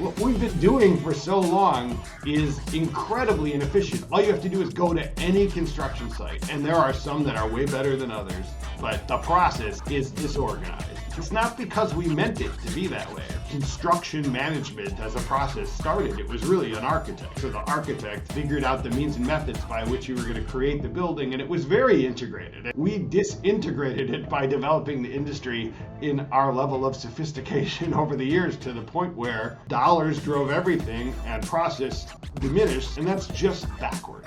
What we've been doing for so long is incredibly inefficient. All you have to do is go to any construction site, and there are some that are way better than others, but the process is disorganized. It's not because we meant it to be that way. Construction management as a process started. It was really an architect. So the architect figured out the means and methods by which you were going to create the building, and it was very integrated. We disintegrated it by developing the industry in our level of sophistication over the years to the point where dollars drove everything and process diminished, and that's just backwards.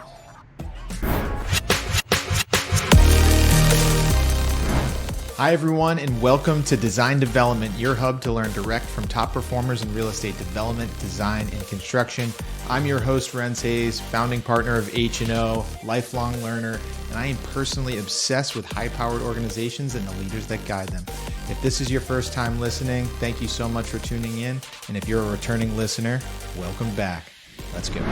Hi everyone, and welcome to Design Development, your hub to learn direct from top performers in real estate development, design, and construction. I'm your host, Renz Hayes, founding partner of H&O, lifelong learner, and I am personally obsessed with high-powered organizations and the leaders that guide them. If this is your first time listening, thank you so much for tuning in, and if you're a returning listener, welcome back. Let's go.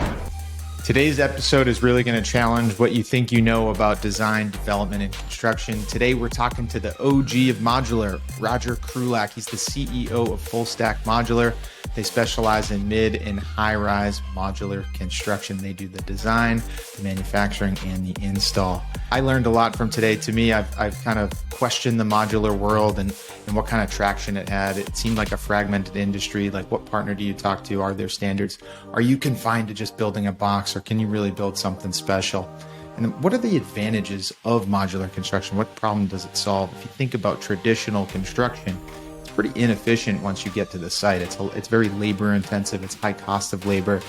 Today's episode is really going to challenge what you think you know about design, development, and construction. Today, we're talking to the OG of modular, Rodger Krulak. He's the CEO of FullStack Modular. They specialize in mid and high-rise modular construction. They do the design, the manufacturing, and the install. I learned a lot from today. To me, I've kind of questioned the modular world and what kind of traction it had. It seemed like a fragmented industry. Like, what partner do you talk to? Are there standards? Are you confined to just building a box, or can you really build something special? And what are the advantages of modular construction? What problem does it solve? If you think about traditional construction, it's pretty inefficient once you get to the site. It's very labor intensive. It's high cost of labor.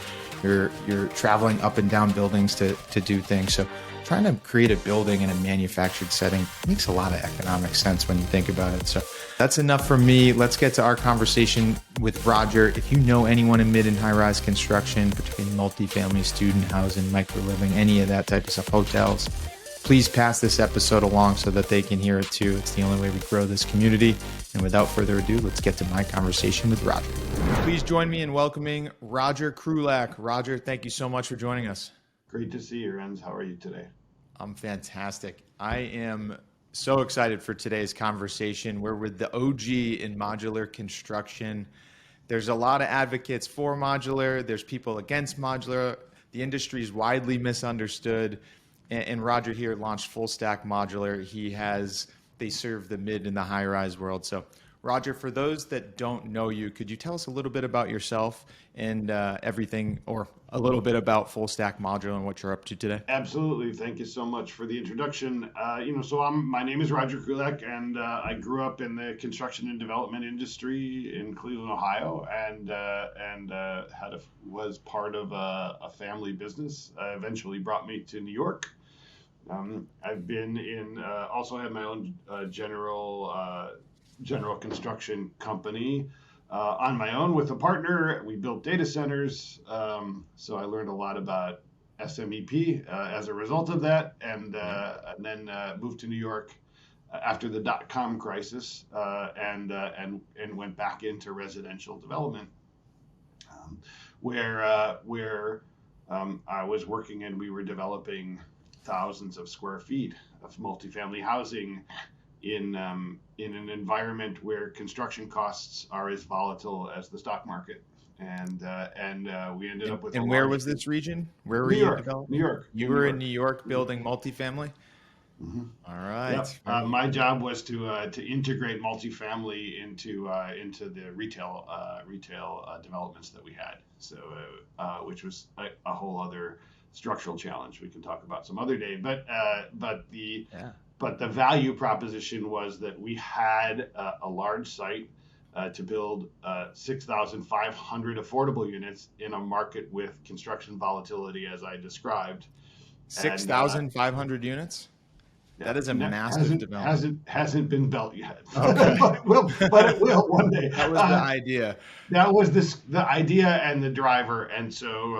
You're traveling up and down buildings to do things. So trying to create a building in a manufactured setting makes a lot of economic sense when you think about it. So that's enough from me. Let's get to our conversation with Rodger. If you know anyone in mid and high-rise construction, particularly multifamily, student housing, micro-living, any of that type of stuff, hotels, please pass this episode along so that they can hear it too. It's the only way we grow this community. And without further ado, let's get to my conversation with Rodger. Please join me in welcoming Rodger Krulak. Rodger, thank you so much for joining us. Great to see you, Renz. How are you today? I'm fantastic. I am so excited for today's conversation. We're with the OG in modular construction. There's a lot of advocates for modular. There's people against modular. The industry is widely misunderstood. And Rodger here launched FullStack Modular. They serve the mid and the high-rise world. So Rodger, for those that don't know you, could you tell us a little bit about yourself and everything, or a little bit about FullStack Modular and what you're up to today? Absolutely. Thank you so much for the introduction. My name is Rodger Krulak, and I grew up in the construction and development industry in Cleveland, Ohio, and was part of a family business. Eventually brought me to New York. I've been also have my own general construction company on my own with a partner. We built data centers, so I learned a lot about SMEP as a result of that, and then moved to New York after the dot-com crisis, and went back into residential development, where I was working, and we were developing thousands of square feet of multifamily housing in an environment where construction costs are as volatile as the stock market, and we ended up with. And where was this region? Where were you developing? New York. You were in New York building multifamily. Mm-hmm. All right. Yep. My job was to integrate multifamily into the retail developments that we had. So which was a whole other structural challenge we can talk about some other day. But the value proposition was that we had a large site to build 6,500 affordable units in a market with construction volatility, as I described. 6,500 units? That is a massive development. Hasn't been built yet. Okay. but it will one day. That was the idea. That was the idea and the driver. And so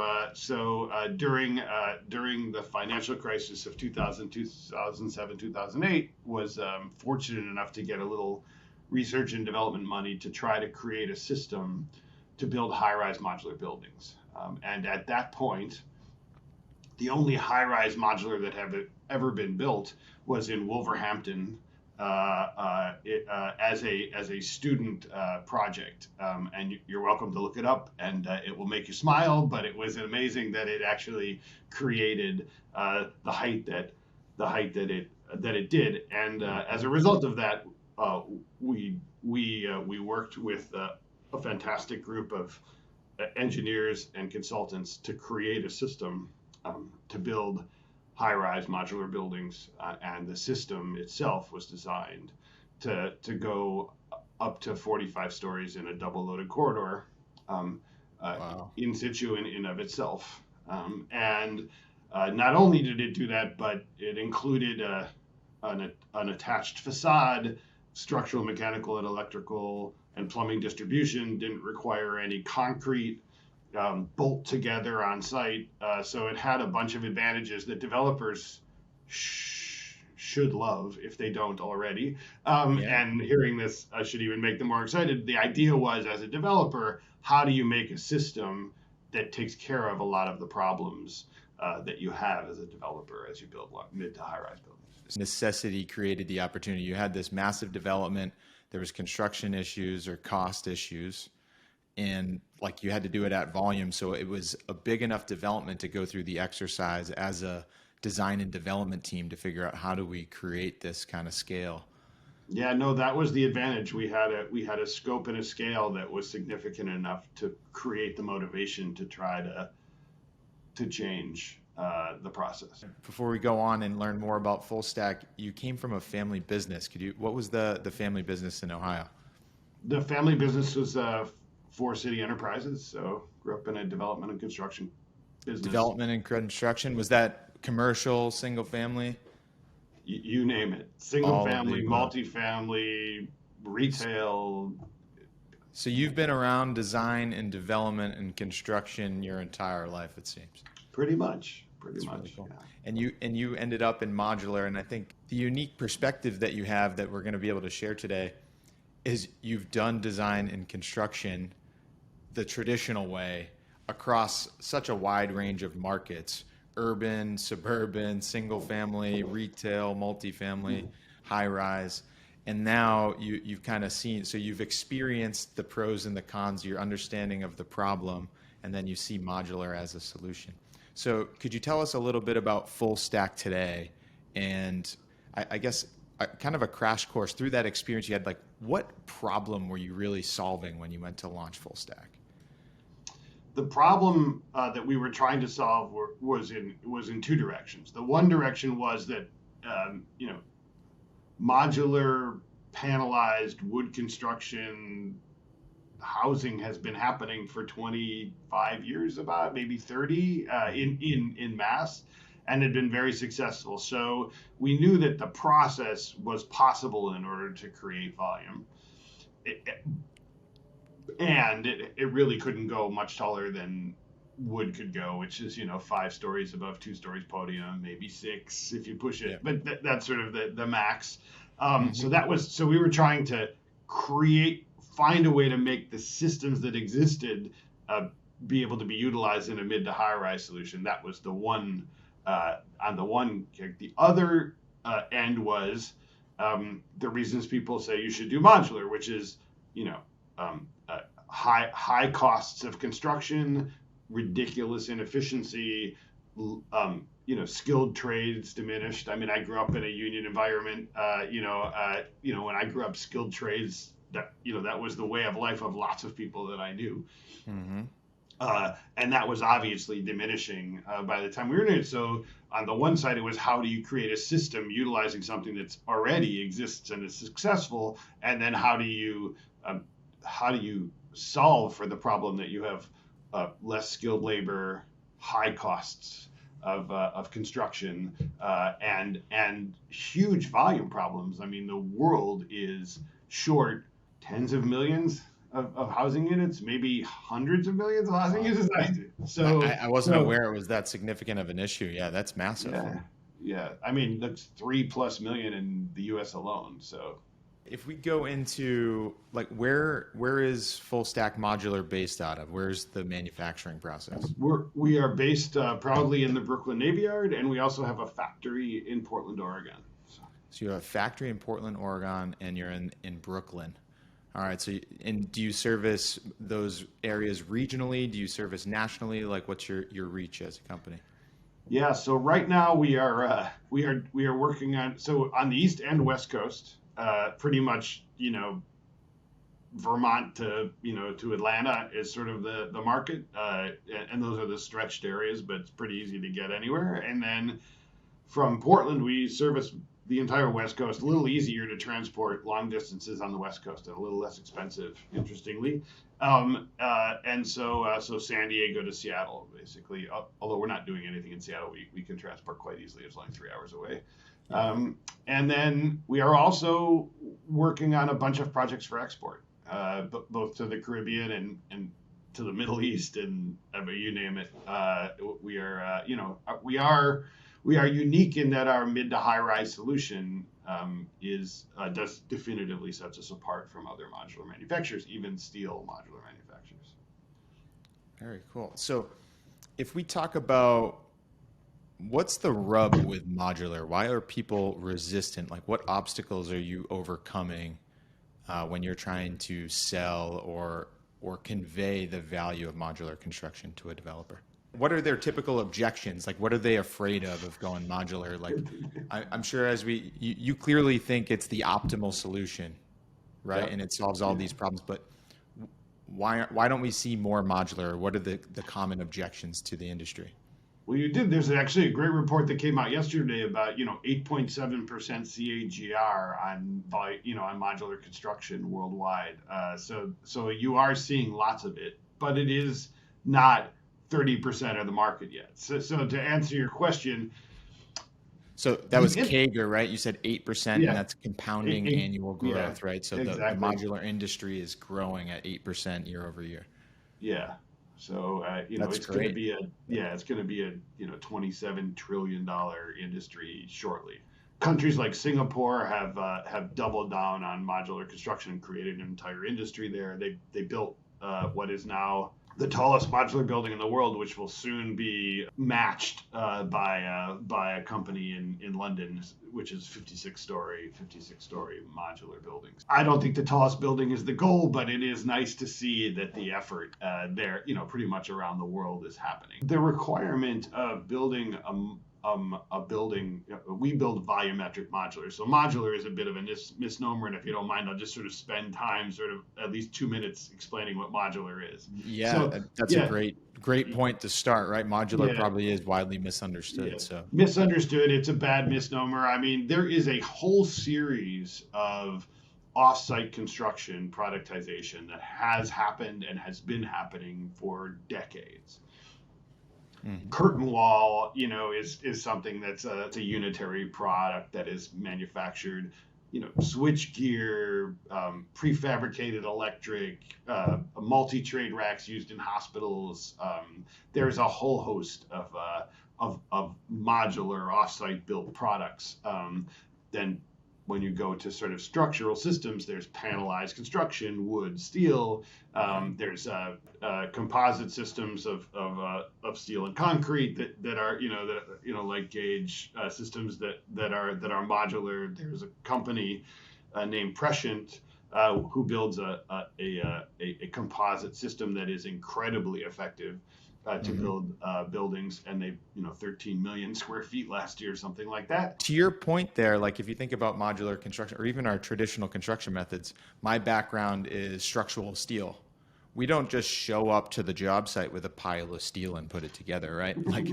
during the financial crisis of 2007, 2008, was fortunate enough to get a little research and development money to try to create a system to build high-rise modular buildings. And at that point, the only high-rise modular that had ever been built was in Wolverhampton, as a student project, and you're welcome to look it up, and it will make you smile. But it was amazing that it actually created the height that it did, and as a result of that, we worked with a fantastic group of engineers and consultants to create a system to build high-rise modular buildings, and the system itself was designed to go up to 45 stories in a double-loaded corridor, Wow. in situ in of itself. And not only did it do that, but it included an attached facade, structural, mechanical, and electrical, and plumbing distribution. Didn't require any concrete bolt together on site. So it had a bunch of advantages that developers should love if they don't already. And hearing this should even make them more excited. The idea was, as a developer, how do you make a system that takes care of a lot of the problems that you have as a developer as you build mid to high-rise buildings? Necessity created the opportunity. You had this massive development. There was construction issues or cost issues, and like you had to do it at volume. So it was a big enough development to go through the exercise as a design and development team to figure out how do we create this kind of scale. Yeah, no, that was the advantage. We had a scope and a scale that was significant enough to create the motivation to try to change the process. Before we go on and learn more about FullStack, you came from a family business. What was the family business in Ohio? The family business was Forest City Enterprises. So grew up in a development and construction business. Development and construction, was that commercial, single family? You name it. Single All family, multifamily, retail. So you've been around design and development and construction your entire life, it seems. Pretty much. Really cool. Yeah. And you ended up in modular, and I think the unique perspective that you have that we're going to be able to share today is you've done design and construction the traditional way across such a wide range of markets: urban, suburban, single family, retail, multifamily, high rise. And now you've kind of seen, so you've experienced the pros and the cons, your understanding of the problem, and then you see modular as a solution. So could you tell us a little bit about FullStack today? And I guess kind of a crash course through that experience you had, like what problem were you really solving when you went to launch FullStack? The problem that we were trying to solve was in two directions. The one direction was that modular panelized wood construction housing has been happening for 25 years, about maybe 30 in mass, and had been very successful. So we knew that the process was possible in order to create volume. And it really couldn't go much taller than wood could go, which is 5 stories above 2 stories podium, maybe 6 if you push it. Yeah. But that's sort of the max. So we were trying to find a way to make the systems that existed be able to be utilized in a mid to high rise solution. That was the one on the one kick. The other end was the reasons people say you should do modular, which is high costs of construction, ridiculous inefficiency, skilled trades diminished. I mean, I grew up in a union environment. When I grew up, skilled trades, that was the way of life of lots of people that I knew. Mm-hmm. And that was obviously diminishing by the time we were in it. So on the one side, it was how do you create a system utilizing something that's already exists and is successful, and then how do you solve for the problem that you have less skilled labor, high costs of construction, and huge volume problems. I mean, the world is short tens of millions of housing units, maybe hundreds of millions of housing units. So I wasn't aware it was that significant of an issue. Yeah, that's massive. Yeah. I mean, that's 3+ million in the U.S. alone. So if we go into like where is FullStack Modular based out of? Where's the manufacturing process? We are based proudly in the Brooklyn Navy Yard, and we also have a factory in Portland, Oregon. So you have a factory in Portland, Oregon, and you're in Brooklyn. All right. So, and do you service those areas regionally? Do you service nationally? Like, what's your reach as a company? Yeah, so right now we are working on the East and West Coast, pretty much, Vermont to Atlanta is sort of the market, and those are the stretched areas, but it's pretty easy to get anywhere. And then from Portland, we service the entire West Coast. A little easier to transport long distances on the West Coast and a little less expensive, interestingly. So San Diego to Seattle, basically. Although we're not doing anything in Seattle, we can transport quite easily. It's only 3 hours away. And then we are also working on a bunch of projects for export, both to the Caribbean and to the Middle East, and you name it. We are unique in that our mid to high rise solution does definitively sets us apart from other modular manufacturers, even steel modular manufacturers. Very cool. So if we talk about what's the rub with modular, why are people resistant? Like, what obstacles are you overcoming when you're trying to sell or convey the value of modular construction to a developer? What are their typical objections? Like, what are they afraid of going modular? Like, I'm sure you clearly think it's the optimal solution, right? Yeah. And it solves all these problems, but why don't we see more modular? What are the common objections to the industry? Well, you did. There's actually a great report that came out yesterday about 8.7% CAGR on modular construction worldwide. So you are seeing lots of it, but it is not 30% of the market yet. So to answer your question, so that was CAGR, right? You said 8%, yeah, and that's compounding annual growth, right? So exactly. The modular industry is growing at 8% year over year. Yeah. So it's going to be a $27 trillion industry shortly. Countries like Singapore have doubled down on modular construction and created an entire industry there. They built what is now the tallest modular building in the world, which will soon be matched by a company in London, which is 56-story modular buildings. I don't think the tallest building is the goal, but it is nice to see that the effort there, pretty much around the world is happening. The requirement of building a building, we build volumetric modular. So modular is a bit of a misnomer, and if you don't mind, I'll just sort of spend time, sort of at least 2 minutes explaining what modular is. Yeah, that's a great point to start, right? Modular probably is widely misunderstood. Yeah. So misunderstood, it's a bad misnomer. I mean, there is a whole series of off-site construction productization that has happened and has been happening for decades. Mm-hmm. Curtain wall, is something that's a unitary product that is manufactured, switch gear, prefabricated electric, multi-trade racks used in hospitals. There's a whole host of modular off-site built products. Then when you go to sort of structural systems, there's panelized construction, wood, steel. There's composite systems of steel and concrete that are light gauge systems that are modular. There's a company named Prescient who builds a composite system that is incredibly effective to build buildings, and they 13 million square feet last year, something like that. To your point there, like if you think about modular construction or even our traditional construction methods, my background is structural steel. We don't just show up to the job site with a pile of steel and put it together, right? Like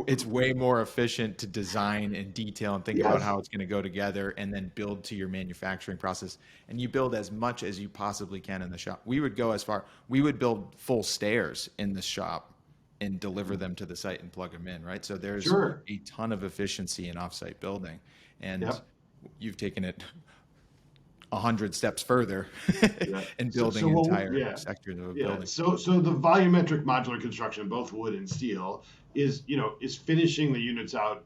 it's way more efficient to design and detail and think about how it's going to go together and then build to your manufacturing process. And you build as much as you possibly can in the shop. We would go as far, we would build full stairs in the shop and deliver them to the site and plug them in, right? So there's a ton of efficiency in offsite building, and you've taken it 100 steps further in building entire sectors of a building. So the volumetric modular construction, both wood and steel, is finishing the units out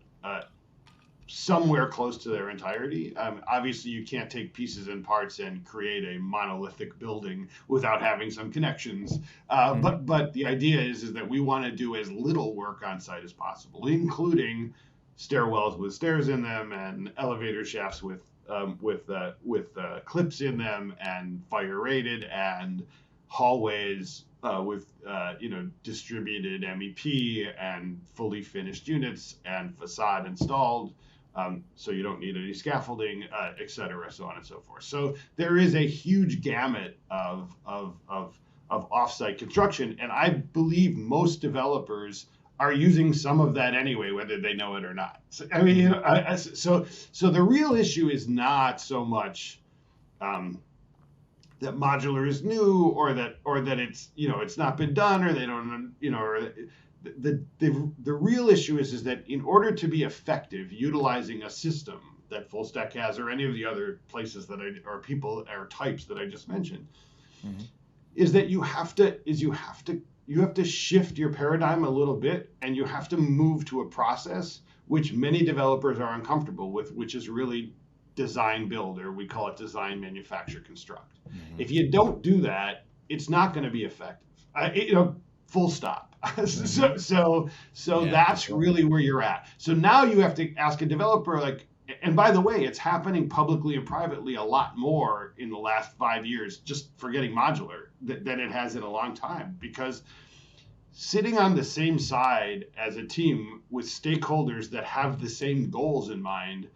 somewhere close to their entirety. Obviously, you can't take pieces and parts and create a monolithic building without having some connections. But the idea is that we want to do as little work on site as possible, including stairwells with stairs in them, and elevator shafts with clips in them, and fire rated, and hallways with distributed MEP and fully finished units and facade installed. So you don't need any scaffolding, et cetera, so on and so forth. So there is a huge gamut of offsite construction, and I believe most developers are using some of that anyway, whether they know it or not. So, I mean, so the real issue is not so much that modular is new, or that it's it's not been done, or they don't or the real issue is that in order to be effective utilizing a system that FullStack has, or any of the other places that or people or types that I just mentioned, is that you have to shift your paradigm a little bit, and you have to move to a process which many developers are uncomfortable with, which is really design build, or we call it design manufacture construct. If you don't do that, it's not going to be effective. Full stop. So that's really where you're at. So now you have to ask a developer, like, and by the way, it's happening publicly and privately a lot more in the last 5 years, just forgetting modular, than it has in a long time, because sitting on the same side as a team with stakeholders that have the same goals in mind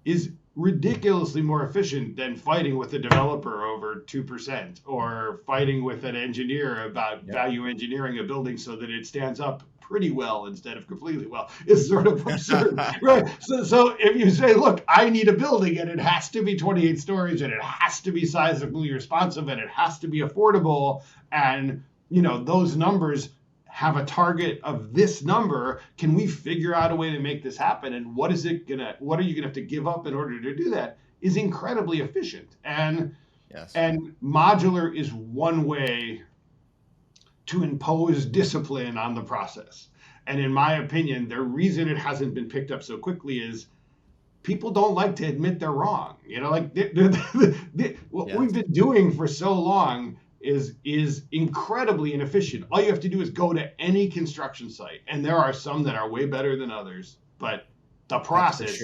is ridiculously more efficient than fighting with a developer over 2%, or fighting with an engineer about value engineering a building so that it stands up pretty well instead of completely well. Is sort of absurd, right? So if you say, look, I need a building and it has to be 28 stories, and it has to be sizably responsive, and it has to be affordable, and those numbers have a target of this number, can we figure out a way to make this happen? And what are you gonna have to give up in order to do that? Is incredibly efficient. And modular is one way to impose discipline on the process. And in my opinion, the reason it hasn't been picked up so quickly is people don't like to admit they're wrong. What we've been doing for so long is incredibly inefficient. All you have to do is go to any construction site, and there are some that are way better than others, but the process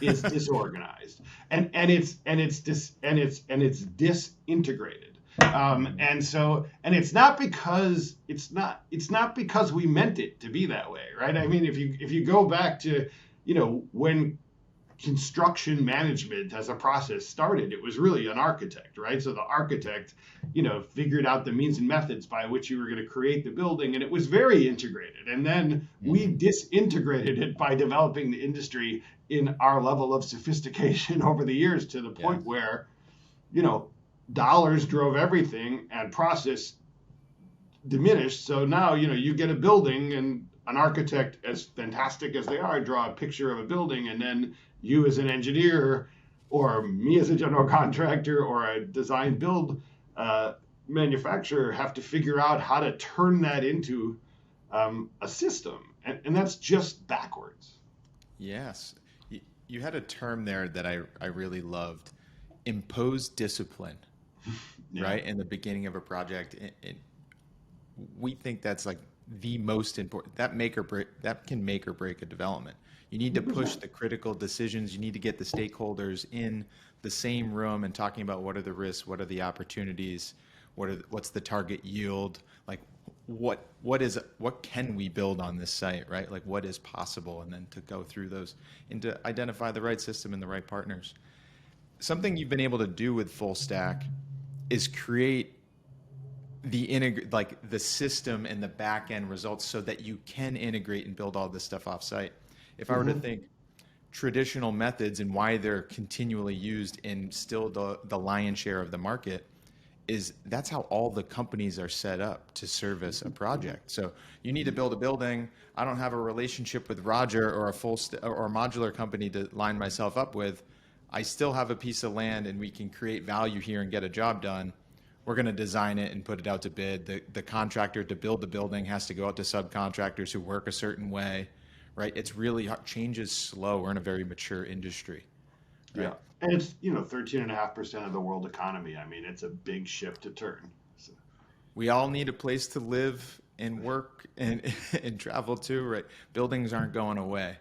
is disorganized, and it's disintegrated. And it's not because we meant it to be that way, right? I mean, if you go back to when construction management as a process started, it was really an architect, right? So the architect, figured out the means and methods by which you were going to create the building, and it was very integrated. And then we disintegrated it by developing the industry in our level of sophistication over the years, to the point where, dollars drove everything and process diminished. So now, you get a building, and an architect, as fantastic as they are, draw a picture of a building, and then you as an engineer, or me as a general contractor, or a design build manufacturer have to figure out how to turn that into a system. And that's just backwards. Yes. You had a term there that I really loved: impose discipline, right? In the beginning of a project. We think that's like the most important, that can make or break a development. You need to push the critical decisions. You need to get the stakeholders in the same room and talking about what are the risks, what are the opportunities, what's the target yield, like what can we build on this site, right? Like what is possible, and then to go through those and to identify the right system and the right partners. Something you've been able to do with FullStack is create the system and the back end results so that you can integrate and build all this stuff offsite. If I were to think traditional methods and why they're continually used in still the lion's share of the market, is that's how all the companies are set up to service a project. So you need to build a building. I don't have a relationship with Rodger or or a modular company to line myself up with. I still have a piece of land, and we can create value here and get a job done. We're going to design it and put it out to bid. The contractor to build the building has to go out to subcontractors who work a certain way, right? It's really, change is slow. We're in a very mature industry. Right? Yeah. And it's, 13.5% of the world economy. I mean, it's a big ship to turn. So. We all need a place to live and work and and travel too, right? Buildings aren't going away,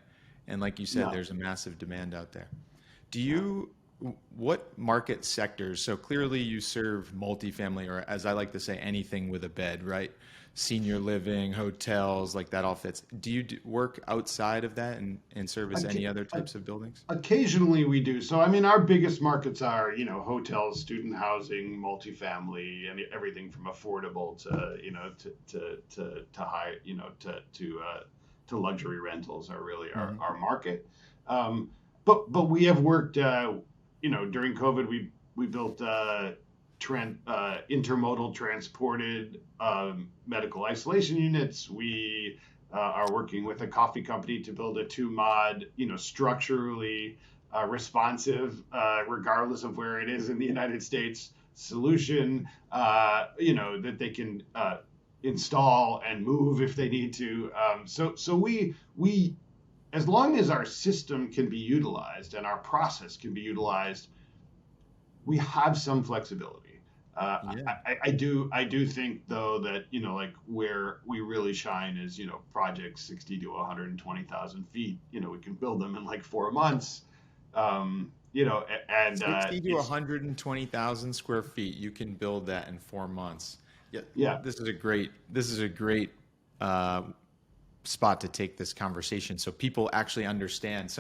and like you said, No. there's a massive demand out there. Do you what market sectors? So clearly you serve multifamily, or as I like to say, anything with a bed, right? Senior living, hotels, like that all fits. Do you work outside of that and service any other types of buildings? Occasionally we do. So, I mean, our biggest markets are, hotels, student housing, multifamily, and everything from affordable to, to high, to luxury rentals are really our market. But we have worked, during COVID, we built intermodal transported medical isolation units. We are working with a coffee company to build a 2-mod, structurally responsive, regardless of where it is in the United States, solution, that they can install and move if they need to. So we as long as our system can be utilized and our process can be utilized, we have some flexibility. I do think though that like where we really shine is projects 60 to 120,000 feet. We can build them in like 4 months. And 60 to 120,000 square feet, you can build that in 4 months. Yeah. This is a great spot to take this conversation so people actually understand.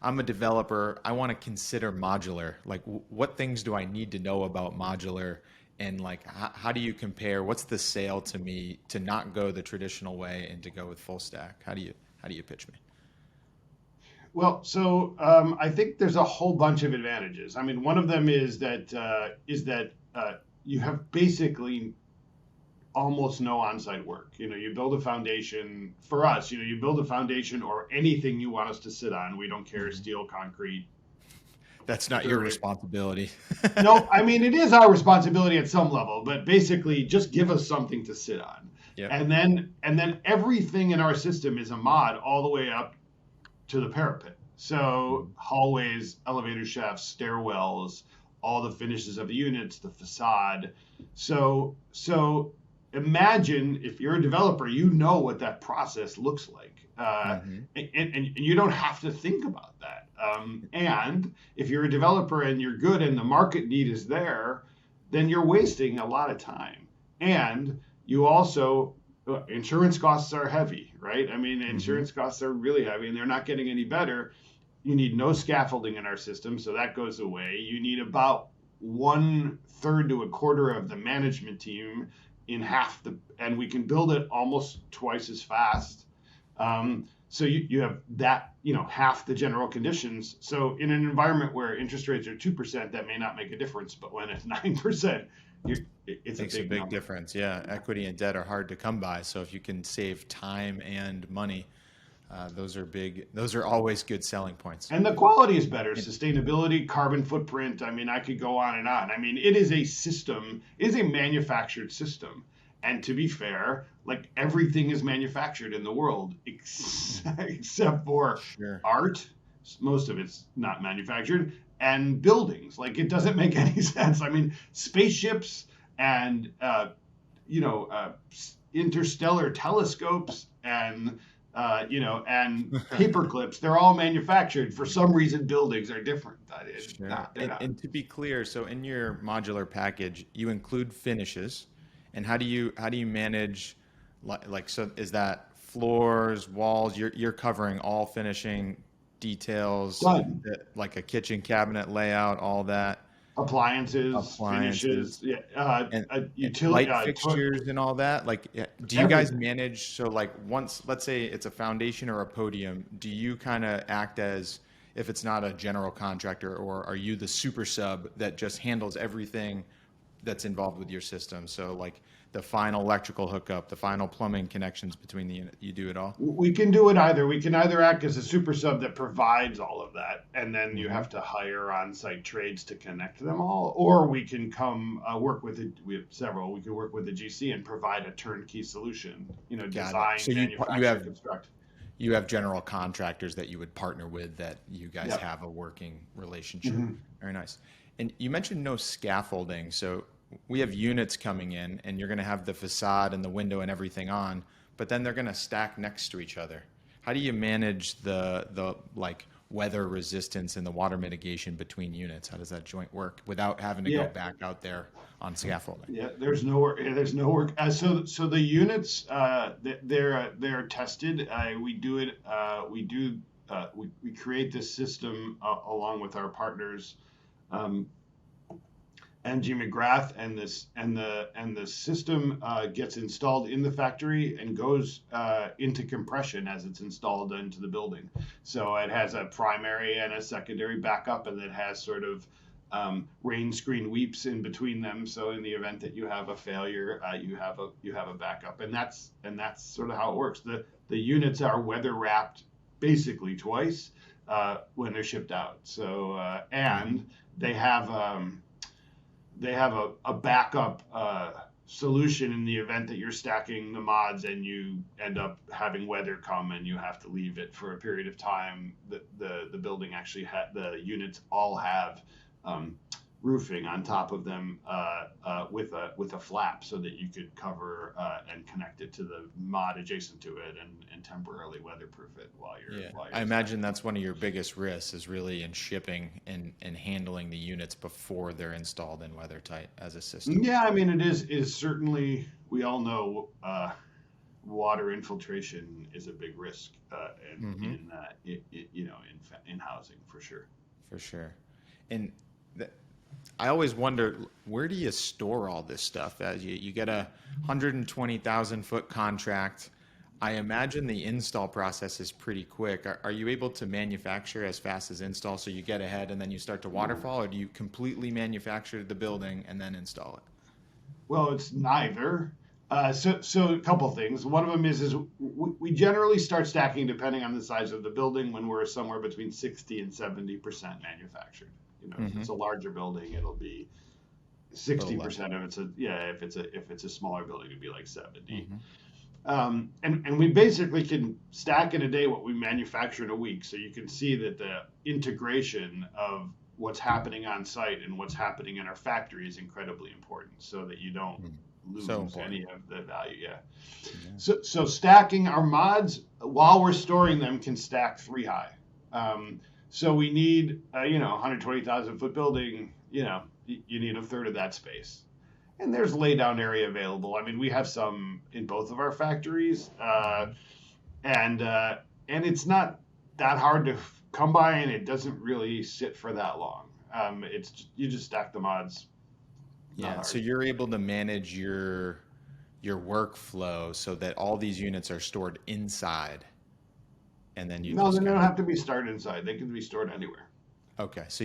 I'm a developer. I want to consider modular. Like, what things do I need to know about modular? And like, how do you compare? What's the sale to me to not go the traditional way and to go with full stack? How do you pitch me? Well, so I think there's a whole bunch of advantages. I mean, one of them is that you have basically almost no on-site work. You build a foundation for us. You build a foundation or anything you want us to sit on. We don't care, steel, concrete. That's not your responsibility. No, I mean, it is our responsibility at some level, but basically just give us something to sit on. Yep. And then everything in our system is a mod all the way up to the parapet. So hallways, elevator shafts, stairwells, all the finishes of the units, the facade. So imagine if you're a developer, what that process looks like. And you don't have to think about that. And if you're a developer and you're good and the market need is there, then you're wasting a lot of time. And you also, insurance costs are heavy, right? I mean, insurance costs are really heavy and they're not getting any better. You need no scaffolding in our system, so that goes away. You need about 1/3 to 1/4 of the management team in and we can build it almost twice as fast. So you have that, half the general conditions. So in an environment where interest rates are 2%, that may not make a difference, but when it's 9%, it's makes a big difference. Yeah, equity and debt are hard to come by. So if you can save time and money, those are always good selling points. And the quality is better. Sustainability, carbon footprint. I mean, I could go on and on. I mean, it is a system, it is a manufactured system. And to be fair, like everything is manufactured in the world except for art. Most of it's not manufactured, and buildings. Like, it doesn't make any sense. I mean, spaceships and interstellar telescopes and paper clips, they're all manufactured. For some reason, buildings are different. And to be clear, so in your modular package, you include finishes. And how do you manage, so is that floors, walls? You're covering all finishing details, like a kitchen cabinet layout, all that. Appliances. Finishes, utility, light fixtures and all that. Like, do you guys manage? So, like, once, let's say it's a foundation or a podium, do you kind of act as if it's not a general contractor, or are you the super sub that just handles everything that's involved with your system? So like the final electrical hookup, the final plumbing connections between the unit, you do it all? We can do it either. We can either act as a super sub that provides all of that, and then you have to hire on-site trades to connect them all, or we can come work with it. We have several. We can work with the GC and provide a turnkey solution, design, so manufacture, construct. You have general contractors that you would partner with that you guys have a working relationship. Very nice. And you mentioned no scaffolding. So we have units coming in, and you're going to have the facade and the window and everything on, but then they're going to stack next to each other. How do you manage the like weather resistance and the water mitigation between units? How does that joint work without having to go back out there on scaffolding? Yeah, there's no work. There's no work. So the units, they're tested. We do it. We create this system along with our partners, MG McGrath, and the system gets installed in the factory and goes into compression as it's installed into the building. So it has a primary and a secondary backup, and it has sort of rain screen weeps in between them. So in the event that you have a failure, you have a backup, and that's sort of how it works. The units are weather wrapped basically twice when they're shipped out. So and they have a backup solution in the event that you're stacking the mods and you end up having weather come and you have to leave it for a period of time. The building actually the units all have roofing on top of them with a flap so that you could cover and connect it to the mod adjacent to it and temporarily weatherproof it while you're I imagine that's one of your biggest risks is really in shipping and handling the units before they're installed in weather tight as a system. Yeah, I mean, it is certainly, we all know water infiltration is a big risk in housing for sure. For sure. And I always wonder, where do you store all this stuff? As you get a 120,000 foot contract, I imagine the install process is pretty quick. Are you able to manufacture as fast as install so you get ahead and then you start to waterfall, or do you completely manufacture the building and then install it? Well, it's neither. So a couple things. One of them is we generally start stacking depending on the size of the building when we're somewhere between 60 and 70% manufactured. If it's a larger building, it'll be 60% of if it's a smaller building, it'd be like 70. And we basically can stack in a day what we manufacture in a week. So you can see that the integration of what's happening on site and what's happening in our factory is incredibly important so that you don't lose any of the value. So stacking our mods while we're storing them can stack 3 high. So we need, 120,000 foot building, you need a third of that space. And there's laydown area available. I mean, we have some in both of our factories, and it's not that hard to come by, and it doesn't really sit for that long. You just stack the mods. Yeah, so you're able to manage your workflow so that all these units are stored inside. And then they don't have to be stored inside. They can be stored anywhere. Okay, so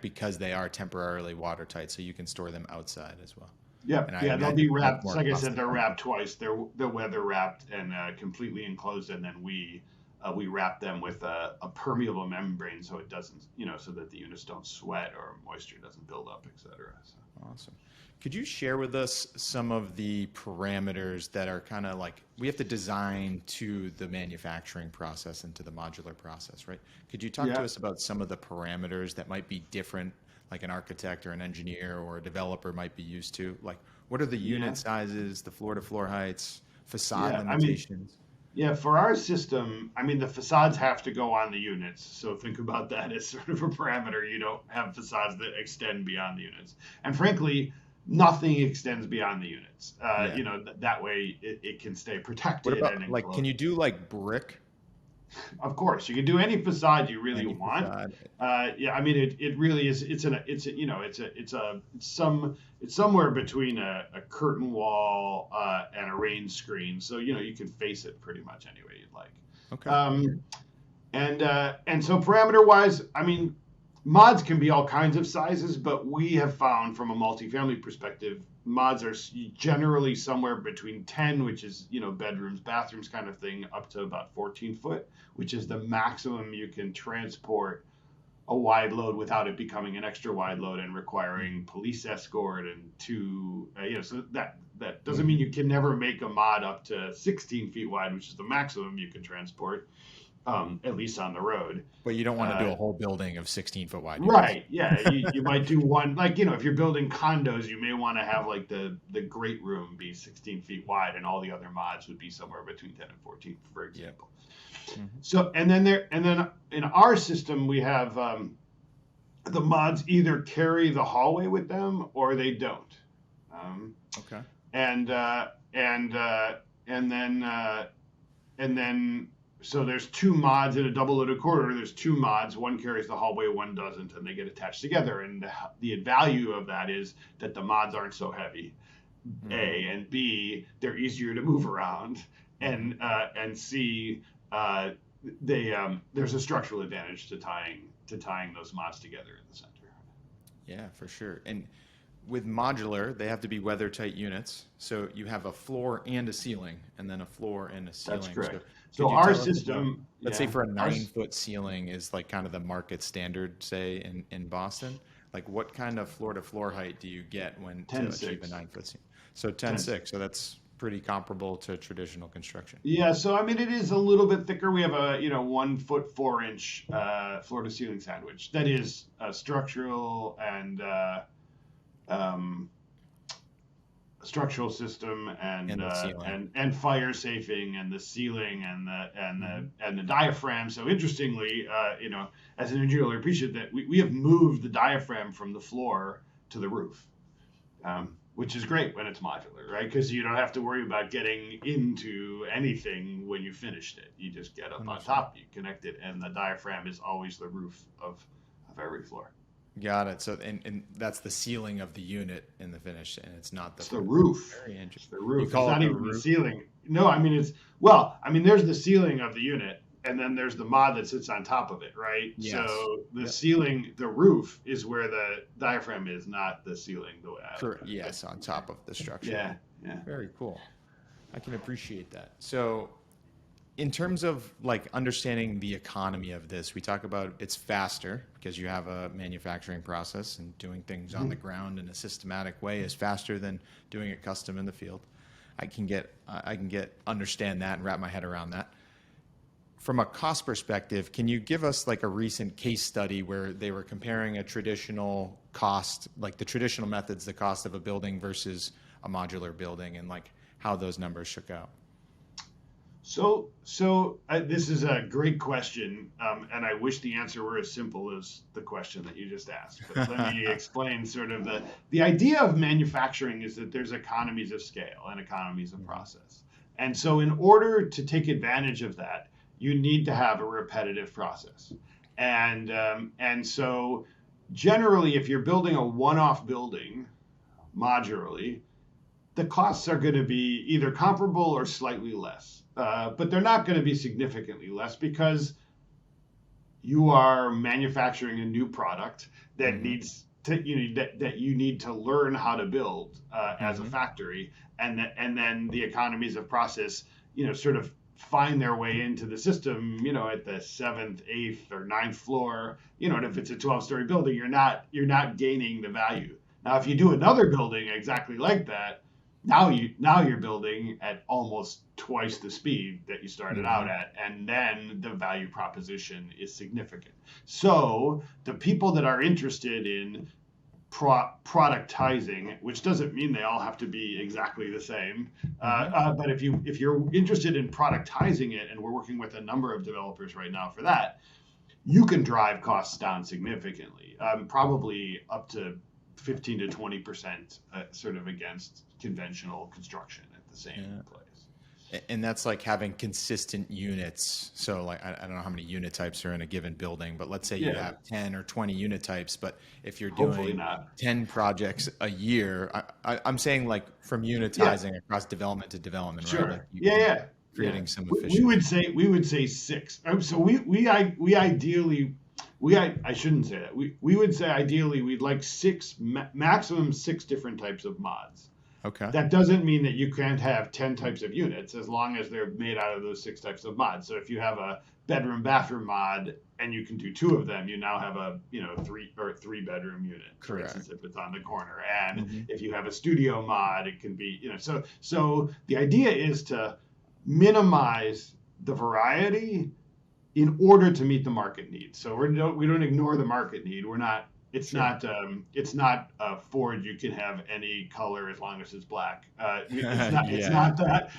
because they are temporarily watertight, so you can store them outside as well. Yeah, they'll be wrapped. Like I said, they're wrapped twice. They're weather wrapped and completely enclosed, and then we wrap them with a permeable membrane so it doesn't, so that the units don't sweat or moisture doesn't build up, etc. So. Awesome. Could you share with us some of the parameters that are kind of like we have to design to the manufacturing process and to the modular process, right? Could you talk to us about some of the parameters that might be different, like an architect or an engineer or a developer might be used to? Like, what are the unit sizes, the floor-to-floor heights, facade limitations? For our system, the facades have to go on the units. So think about that as sort of a parameter. You don't have facades that extend beyond the units. And frankly, nothing extends beyond the units. That way it can stay protected. What about, can you do brick? Of course, you can do any facade you really want. It really is. It's somewhere between a curtain wall and a rain screen. So you can face it pretty much any way you'd like. Okay. And so parameter wise, mods can be all kinds of sizes, but we have found from a multifamily perspective, mods are generally somewhere between 10, which is, bedrooms, bathrooms kind of thing, up to about 14 foot, which is the maximum you can transport a wide load without it becoming an extra wide load and requiring police escort and so that doesn't mean you can never make a mod up to 16 feet wide, which is the maximum you can transport. at least on the road. But you don't want to do a whole building of 16-foot wide units. Right. Yeah. You might do one, like, if you're building condos, you may want to have like the great room be 16 feet wide, and all the other mods would be somewhere between 10 and 14, for example. Yep. Mm-hmm. So, and then in our system, we have the mods either carry the hallway with them or they don't. Okay. And then so there's two mods in a double loaded corridor. There's two mods. One carries the hallway, one doesn't, and they get attached together. And the value of that is that the mods aren't so heavy. Mm-hmm. A, and B, they're easier to move around. And C, there's a structural advantage to tying those mods together in the center. Yeah, for sure. And with modular, they have to be weather tight units. So you have a floor and a ceiling, and then a floor and a ceiling. That's correct. So our system, let's say for a 9-foot ceiling is like kind of the market standard, say in Boston. Like what kind of floor to floor height do you get when to achieve a 9-foot ceiling? So 10.6. So that's pretty comparable to traditional construction. Yeah. So, I mean, it is a little bit thicker. We have a, 1 foot 4 inch floor to ceiling sandwich that is structural and structural system and fire safing, and the ceiling and the diaphragm. So interestingly, as an engineer, I appreciate that we have moved the diaphragm from the floor to the roof, which is great when it's modular, right? Because you don't have to worry about getting into anything when you finished it. You just get up on top, you connect it, and the diaphragm is always the roof of every floor. Got it. So, and that's the ceiling of the unit in the finish, and it's not the roof. Very interesting. It's the roof. It's not even the ceiling. No, I mean, there's the ceiling of the unit, and then there's the mod that sits on top of it, right? Yes. So the ceiling, the roof is where the diaphragm is, not the ceiling. The way Correct. Yes, on top of the structure. Yeah. Very cool. I can appreciate that. So, in terms of like understanding the economy of this, we talk about it's faster because you have a manufacturing process, and doing things on the ground in a systematic way is faster than doing it custom in the field. I can understand that and wrap my head around that. From a cost perspective, can you give us like a recent case study where they were comparing a traditional cost, like the traditional methods, the cost of a building versus a modular building, and like how those numbers shook out? So this is a great question, and I wish the answer were as simple as the question that you just asked. But let me explain sort of the idea of manufacturing is that there's economies of scale and economies of process. And so in order to take advantage of that, you need to have a repetitive process. And so generally, if you're building a one-off building modularly, the costs are going to be either comparable or slightly less. But they're not going to be significantly less because you are manufacturing a new product that needs to, that you need to learn how to build as a factory, and then the economies of process, sort of find their way into the system, at the 7th, 8th, or 9th floor. And if it's a 12-story building, you're not gaining the value. Now, if you do another building exactly like that, now you're building at almost twice the speed that you started out at, and then the value proposition is significant. So the people that are interested in productizing, which doesn't mean they all have to be exactly the same, but if you're interested in productizing it, and we're working with a number of developers right now for that, you can drive costs down significantly, probably up to 15 to 20% sort of against conventional construction at the same place. And that's like having consistent units. So like, I don't know how many unit types are in a given building, but let's say you have 10 or 20 unit types, but if you're doing 10 projects a year, I'm saying like from unitizing across development to development, right? Like creating some efficiency. We would say 6. So we ideally, I shouldn't say that. We would say ideally we'd like maximum 6 different types of mods. Okay. That doesn't mean that you can't have 10 types of units as long as they're made out of those 6 types of mods. So if you have a bedroom bathroom mod and you can do 2 of them, you now have a 3 bedroom unit, for instance, if it's on the corner. And if you have a studio mod, it can be, so the idea is to minimize the variety in order to meet the market need. So we don't ignore the market need. We're not. It's Sure. not Ford. You can have any color as long as it's black. It's not. It's Yeah. not that.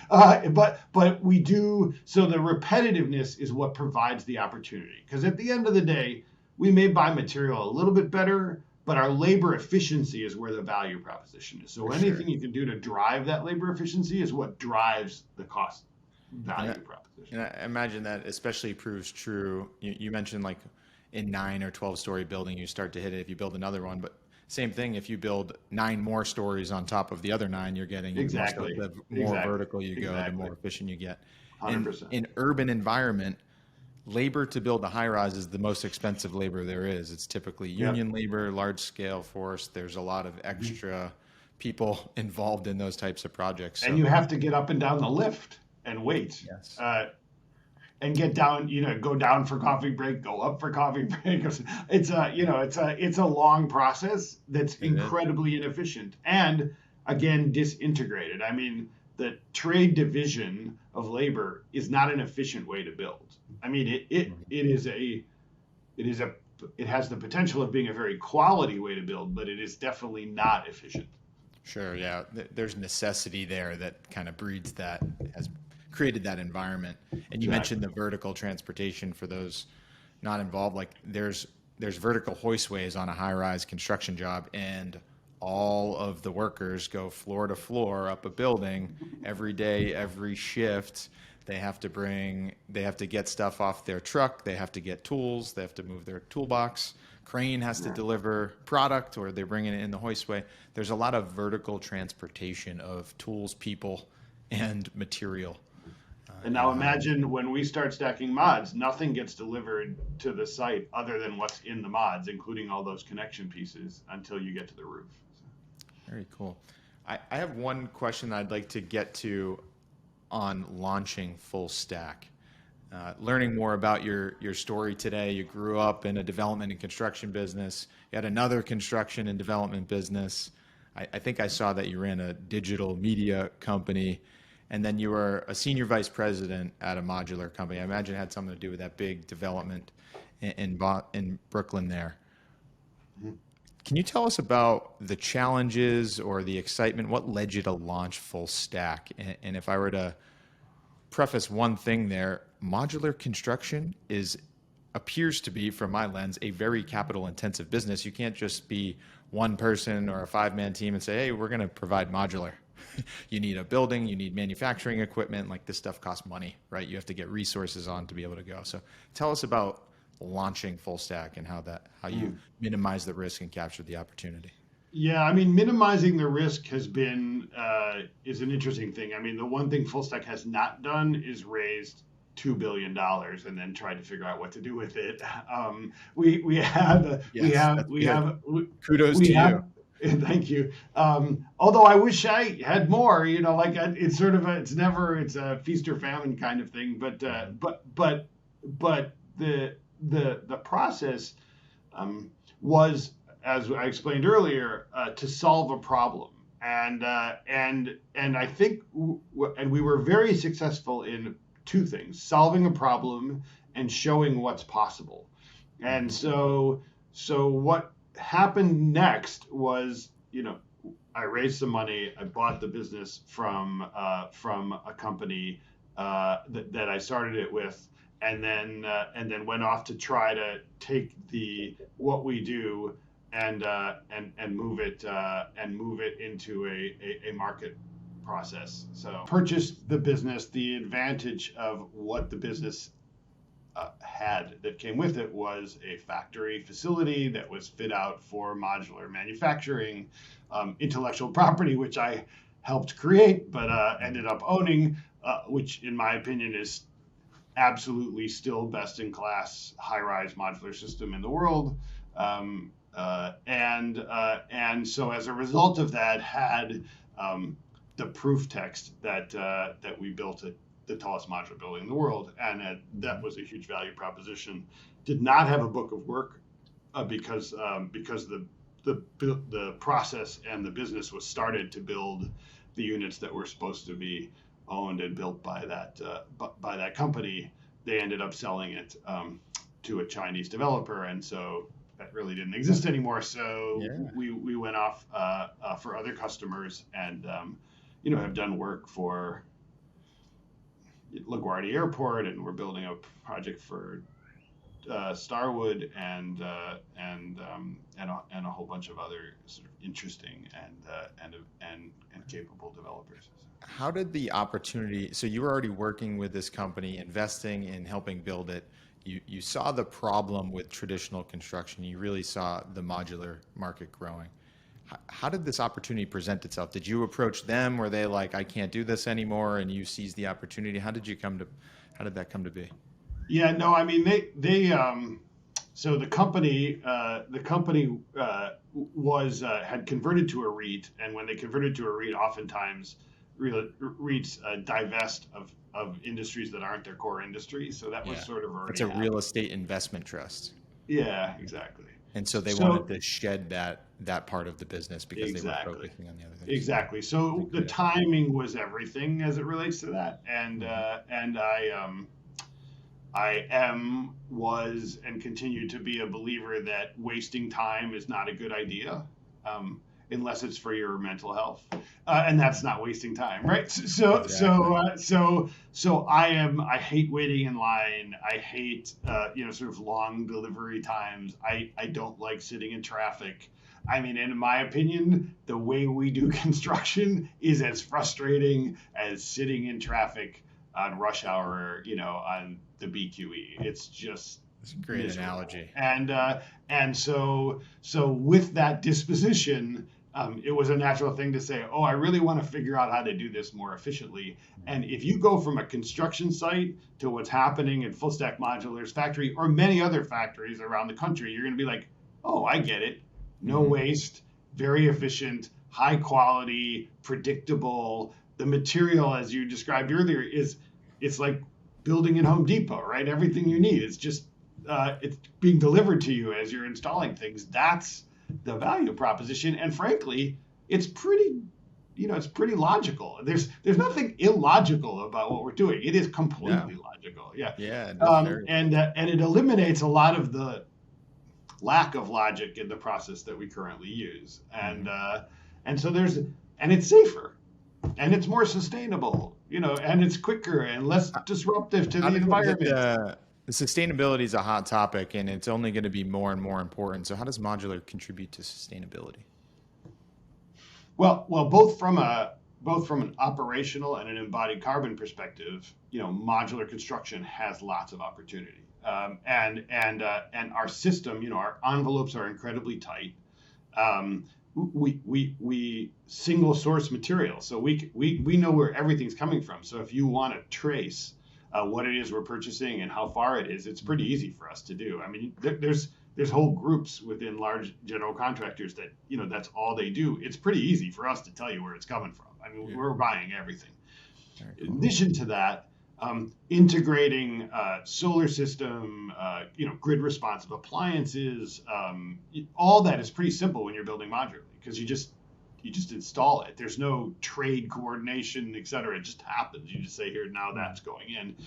But we do. So the repetitiveness is what provides the opportunity. Because at the end of the day, we may buy material a little bit better, but our labor efficiency is where the value proposition is. So anything you can do to drive that labor efficiency is what drives the cost value proposition. And I imagine that especially proves true. You mentioned like in 9 or 12-story building, you start to hit it if you build another one. But same thing, if you build 9 more stories on top of the other 9, you're getting Exactly. The more vertical you go, the more efficient you get. 100%. In urban environment, labor to build a high rise is the most expensive labor there is. It's typically union labor, large scale force. There's a lot of extra people involved in those types of projects. And you have to get up and down the lift and wait. Yes. And get down, go down for coffee break, go up for coffee break. It's a long process that's incredibly inefficient and again disintegrated. I mean, the trade division of labor is not an efficient way to build. I mean, it has the potential of being a very quality way to build, but it is definitely not efficient. Sure, yeah. There's necessity there that kind of breeds that, has created that environment. And you mentioned the vertical transportation for those not involved. Like there's vertical hoistways on a high-rise construction job, and all of the workers go floor to floor up a building every day, every shift. They have to get stuff off their truck. They have to get tools. They have to move their toolbox. Crane has to deliver product, or they're bringing it in the hoistway. There's a lot of vertical transportation of tools, people, and material. And now imagine when we start stacking mods, nothing gets delivered to the site other than what's in the mods, including all those connection pieces, until you get to the roof. Very cool. I have one question I'd like to get to on launching FullStack. Learning more about your story today. You grew up in a development and construction business. You had another construction and development business. I think I saw that you ran a digital media company, and then you were a senior vice president at a modular company. I imagine it had something to do with that big development in Brooklyn there. Can you tell us about the challenges or the excitement? What led you to launch FullStack? And if I were to preface one thing there, modular construction appears to be, from my lens, a very capital intensive business. You can't just be one person or a 5-man team and say, hey, we're going to provide modular. You need a building, you need manufacturing equipment, like this stuff costs money, right? You have to get resources on to be able to go. So tell us about launching FullStack and how you minimize the risk and capture the opportunity. Yeah, I mean, minimizing the risk is an interesting thing. I mean, the one thing FullStack has not done is raised $2 billion and then tried to figure out what to do with it. Kudos to you. Thank you. Although I wish I had more, it's a feast or famine kind of thing. But the process was, as I explained earlier, to solve a problem, and I think we were very successful in two things: solving a problem and showing what's possible. And so what happened next was, I raised some money. I bought the business from a company that I started it with, and then went off to try to take what we do and move it into a market process. So purchased the business. The advantage of what the business had that came with it was a factory facility that was fit out for modular manufacturing, intellectual property, which I helped create, but ended up owning, which in my opinion is absolutely still best in class high-rise modular system in the world. And so as a result of that, had the proof text that we built the tallest modular building in the world, and that was a huge value proposition. Did not have a book of work because the process and the business was started to build the units that were supposed to be owned and built by that company. they ended up selling it to a Chinese developer, and so that really didn't exist anymore. So we went off for other customers, and have done work for LaGuardia Airport, and we're building a project for Starwood and a whole bunch of other sort of interesting and capable developers. How did the opportunity? So you were already working with this company, investing in helping build it. You saw the problem with traditional construction. You really saw the modular market growing. How did this opportunity present itself? Did you approach them? Were they like, I can't do this anymore, and you seized the opportunity? How did that come to be? Yeah, no, I mean they so the company was had converted to a REIT, and when they converted to a REIT, oftentimes REITs divest of industries that aren't their core industry. So that was sort of already. It's a real estate investment trust. Yeah, exactly. And so they wanted to shed that part of the business because they were focusing on the other things. Exactly. So the timing was everything as it relates to that, and I was and continue to be a believer that wasting time is not a good idea, unless it's for your mental health, and that's not wasting time, right? So I hate waiting in line. I hate sort of long delivery times. I don't like sitting in traffic. I mean, in my opinion, the way we do construction is as frustrating as sitting in traffic on rush hour, on the BQE. It's a great analogy. And so with that disposition, it was a natural thing to say, I really want to figure out how to do this more efficiently. And if you go from a construction site to what's happening in FullStack Modular's factory or many other factories around the country, you're going to be like, I get it. No waste, very efficient, high quality, predictable. The material, as you described earlier, it's like building in Home Depot, right? Everything you need. It's just it's being delivered to you as you're installing things. That's the value proposition, and frankly, it's pretty logical. There's nothing illogical about what we're doing. It is completely logical. And it eliminates a lot of the lack of logic in the process that we currently use, and so it's safer, and it's more sustainable, and it's quicker and less disruptive to the environment. The sustainability is a hot topic, and it's only going to be more and more important. So how does modular contribute to sustainability? Well, both from an operational and an embodied carbon perspective, modular construction has lots of opportunity. And our system, our envelopes are incredibly tight. We single source material, so we know where everything's coming from. So if you want to trace what it is we're purchasing and how far it is, it's pretty easy for us to do. I mean, there's whole groups within large general contractors that that's all they do. It's pretty easy for us to tell you where it's coming from. I mean, we're buying everything. Cool. In addition to that, integrating solar system, grid responsive appliances, all that is pretty simple when you're building modularly because you just install it. There's no trade coordination, et cetera. It just happens. You just say, here, now that's going in.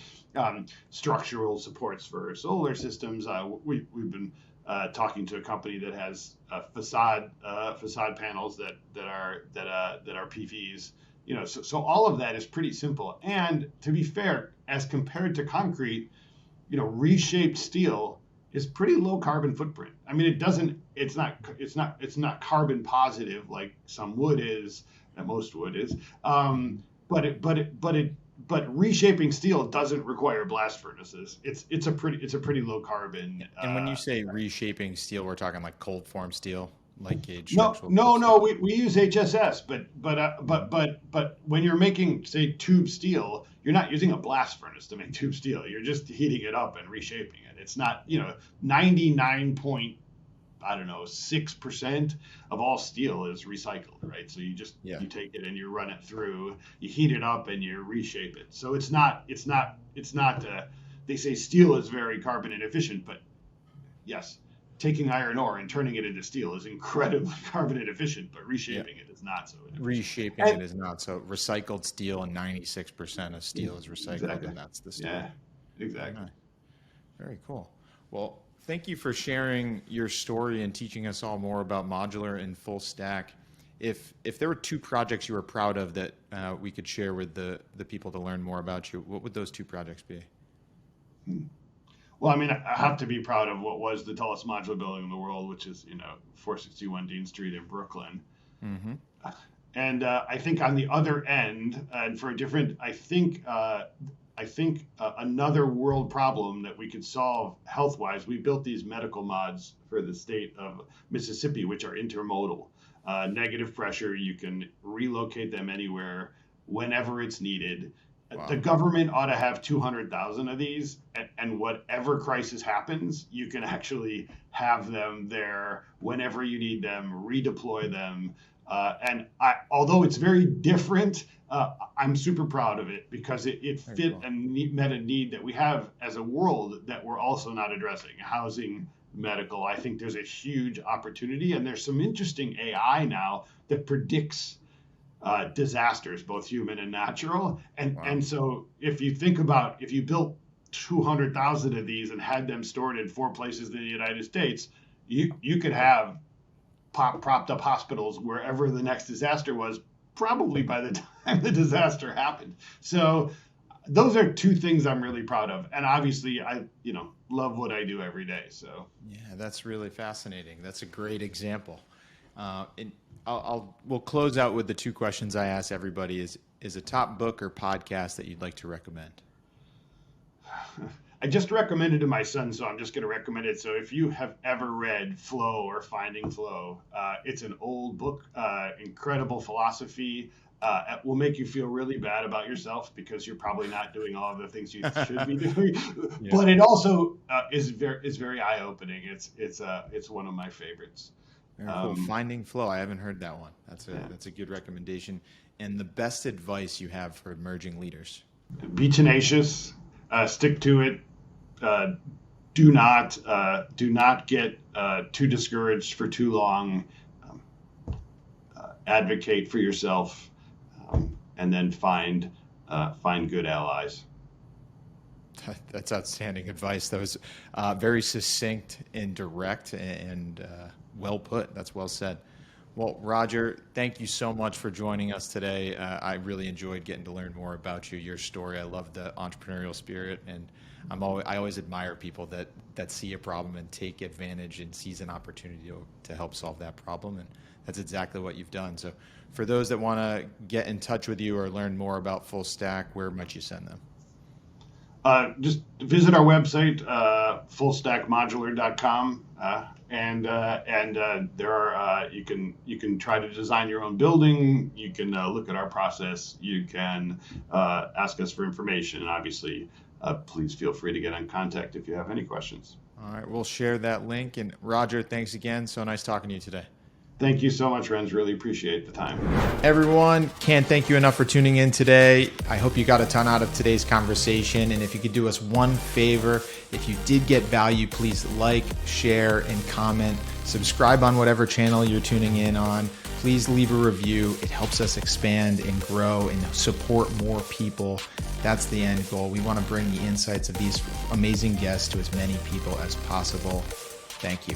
Structural supports for solar systems. We've been talking to a company that has facade panels that are PVs. So all of that is pretty simple. And to be fair, as compared to concrete, reshaped steel is pretty low carbon footprint. I mean, it's not carbon positive like some wood is, and most wood is. But reshaping steel doesn't require blast furnaces. It's a pretty low carbon. And when you say reshaping steel, we're talking like cold form steel. Linkage. No. We use HSS, but when you're making, say, tube steel, you're not using a blast furnace to make tube steel. You're just heating it up and reshaping it. It's not 99.6% of all steel is recycled, right? So you take it and you run it through, you heat it up and you reshape it. So it's not. They say steel is very carbon inefficient, but yes. Taking iron ore and turning it into steel is incredibly carbon inefficient, but reshaping it is not so inefficient. Reshaping it is not so. Recycled steel, and 96% of steel is recycled, and that's the steel. exactly. Very cool. Well, thank you for sharing your story and teaching us all more about modular and full stack. If there were two projects you were proud of that we could share with the people to learn more about you, what would those two projects be? Well, I mean, I have to be proud of what was the tallest modular building in the world, which is, 461 Dean Street in Brooklyn. Mm-hmm. And I think on the other end, and for a different, I think another world problem that we could solve health-wise, we built these medical mods for the state of Mississippi, which are intermodal. Negative pressure, you can relocate them anywhere, whenever it's needed. Wow. The government ought to have 200,000 of these, and whatever crisis happens, you can actually have them there whenever you need them, redeploy them. Although it's very different, I'm super proud of it because it fit cool. and met a need that we have as a world that we're also not addressing. Housing, medical, I think there's a huge opportunity, and there's some interesting AI now that predicts disasters, both human and natural. And so if you think about, if you built 200,000 of these and had them stored in 4 places in the United States, you could have propped up hospitals wherever the next disaster was, probably by the time the disaster happened. So those are two things I'm really proud of. And obviously I, love what I do every day. So yeah, that's really fascinating. That's a great example. And we'll close out with the 2 questions I ask everybody is a top book or podcast that you'd like to recommend? I just recommended to my son, so I'm just going to recommend it. So if you have ever read Flow or Finding Flow, it's an old book, incredible philosophy. It will make you feel really bad about yourself because you're probably not doing all of the things you should be doing. Yeah. But it also is very eye-opening. It's one of my favorites. Very cool. Finding Flow. I haven't heard that one. That's a good recommendation. And the best advice you have for emerging leaders? Be tenacious. Stick to it. Do not get too discouraged for too long. Advocate for yourself, and then find good allies. That's outstanding advice. That was very succinct and direct and well put. That's well said. Well, Rodger, thank you so much for joining us today. I really enjoyed getting to learn more about you, your story. I love the entrepreneurial spirit, and I always admire people that see a problem and take advantage and seize an opportunity to help solve that problem, and that's exactly what you've done. So for those that want to get in touch with you or learn more about FullStack, where might you send them? Just visit our website, FullStackModular.com. And there are you can try to design your own building. You can look at our process. You can ask us for information, and obviously, please feel free to get in contact if you have any questions. All right, we'll share that link. And Rodger, thanks again. So nice talking to you today. Thank you so much, Renz. Really appreciate the time. Everyone, can't thank you enough for tuning in today. I hope you got a ton out of today's conversation. And if you could do us one favor, if you did get value, please like, share, and comment. Subscribe on whatever channel you're tuning in on. Please leave a review. It helps us expand and grow and support more people. That's the end goal. We want to bring the insights of these amazing guests to as many people as possible. Thank you.